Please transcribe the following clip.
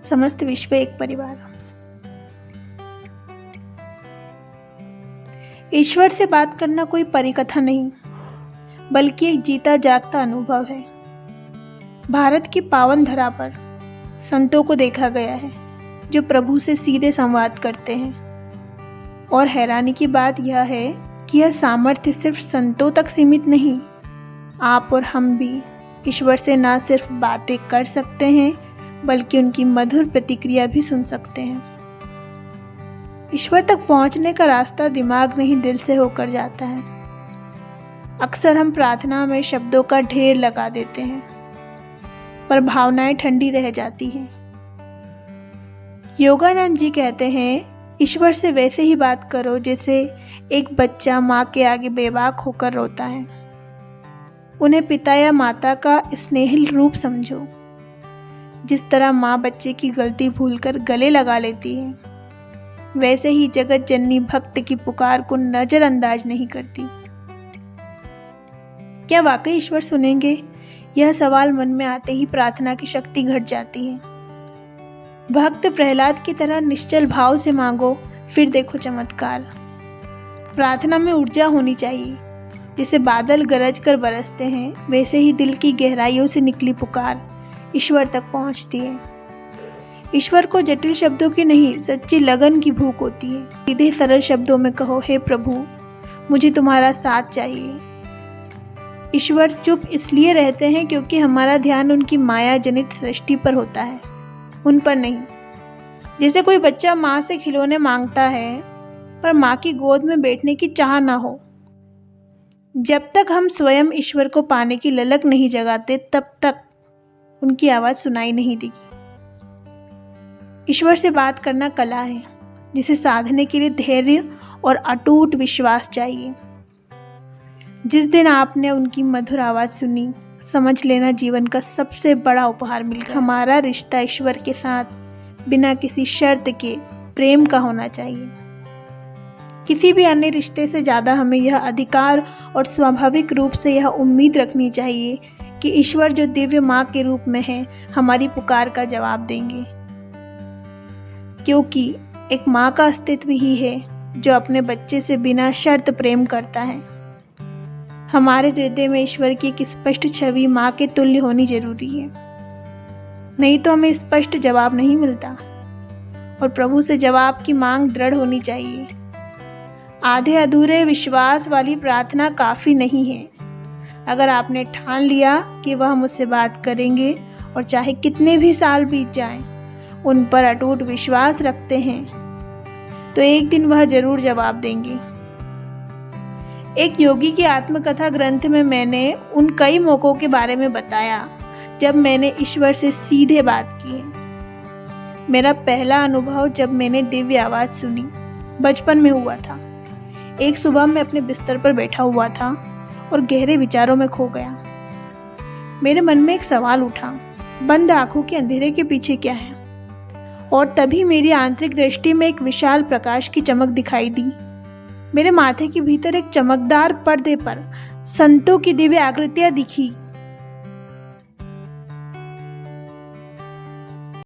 समस्त विश्व एक परिवार। ईश्वर से बात करना कोई परिकथा नहीं, बल्कि एक जीता जागता अनुभव है। भारत की पावन धरा पर संतों को देखा गया है जो प्रभु से सीधे संवाद करते हैं, और हैरानी की बात यह है कि यह सामर्थ्य सिर्फ संतों तक सीमित नहीं, आप और हम भी ईश्वर से ना सिर्फ बातें कर सकते हैं बल्कि उनकी मधुर प्रतिक्रिया भी सुन सकते हैं। ईश्वर तक पहुंचने का रास्ता दिमाग नहीं दिल से होकर जाता है। अक्सर हम प्रार्थना में शब्दों का ढेर लगा देते हैं, पर भावनाएं ठंडी रह जाती हैं। योगानंद जी कहते हैं, ईश्वर से वैसे ही बात करो जैसे एक बच्चा माँ के आगे बेबाक होकर रोता है। उन्हें पिता या माता का स्नेहिल रूप समझो। जिस तरह माँ बच्चे की गलती भूलकर गले लगा लेती है, वैसे ही जगत जननी भक्त की पुकार को नजरअंदाज नहीं करती। क्या वाकई ईश्वर सुनेंगे? यह सवाल मन में आते ही प्रार्थना की शक्ति घट जाती है। भक्त प्रहलाद की तरह निश्चल भाव से मांगो, फिर देखो चमत्कार। प्रार्थना में ऊर्जा होनी चाहिए। जैसे बादल गरज कर बरसते हैं, वैसे ही दिल की गहराइयों से निकली पुकार ईश्वर तक पहुंचती है। ईश्वर को जटिल शब्दों की नहीं, सच्ची लगन की भूख होती है। सीधे सरल शब्दों में कहो, हे प्रभु, मुझे तुम्हारा साथ चाहिए। ईश्वर चुप इसलिए रहते हैं क्योंकि हमारा ध्यान उनकी माया जनित सृष्टि पर होता है, उन पर नहीं। जैसे कोई बच्चा माँ से खिलौने मांगता है पर माँ की गोद में बैठने की चाह ना हो। जब तक हम स्वयं ईश्वर को पाने की ललक नहीं जगाते, तब तक उनकी आवाज़ सुनाई नहीं देगी। ईश्वर से बात करना कला है, जिसे साधने के लिए धैर्य और अटूट विश्वास चाहिए। जिस दिन आपने उनकी मधुर आवाज़ सुनी, समझ लेना जीवन का सबसे बड़ा उपहार मिल गया। हमारा रिश्ता ईश्वर के साथ बिना किसी शर्त के प्रेम का होना चाहिए। किसी भी अन्य रिश्ते से ज़्यादा हमें यह अधिकार और स्वाभाविक रूप से यह उम्मीद रखनी चाहिए कि ईश्वर जो दिव्य माँ के रूप में है, हमारी पुकार का जवाब देंगे। क्योंकि एक माँ का अस्तित्व ही है जो अपने बच्चे से बिना शर्त प्रेम करता है। हमारे हृदय में ईश्वर की एक स्पष्ट छवि माँ के तुल्य होनी जरूरी है, नहीं तो हमें स्पष्ट जवाब नहीं मिलता। और प्रभु से जवाब की मांग दृढ़ होनी चाहिए। आधे अधूरे विश्वास वाली प्रार्थना काफ़ी नहीं है। अगर आपने ठान लिया कि वह मुझसे बात करेंगे और चाहे कितने भी साल बीत जाएं, उन पर अटूट विश्वास रखते हैं, तो एक दिन वह जरूर जवाब देंगे। एक योगी की आत्मकथा ग्रंथ में मैंने उन कई मौक़ों के बारे में बताया जब मैंने ईश्वर से सीधे बात की है। मेरा पहला अनुभव जब मैंने दिव्य आवाज़ सुनी, बचपन में हुआ था। एक सुबह मैं अपने बिस्तर पर बैठा हुआ था और गहरे विचारों में खो गया। मेरे मन में एक सवाल उठा, बंद आंखों के अंधेरे के पीछे क्या है? और तभी मेरी आंतरिक दृष्टि में एक विशाल प्रकाश की चमक दिखाई दी। मेरे माथे के भीतर एक चमकदार पर्दे पर संतों की दिव्य आकृतियां दिखी।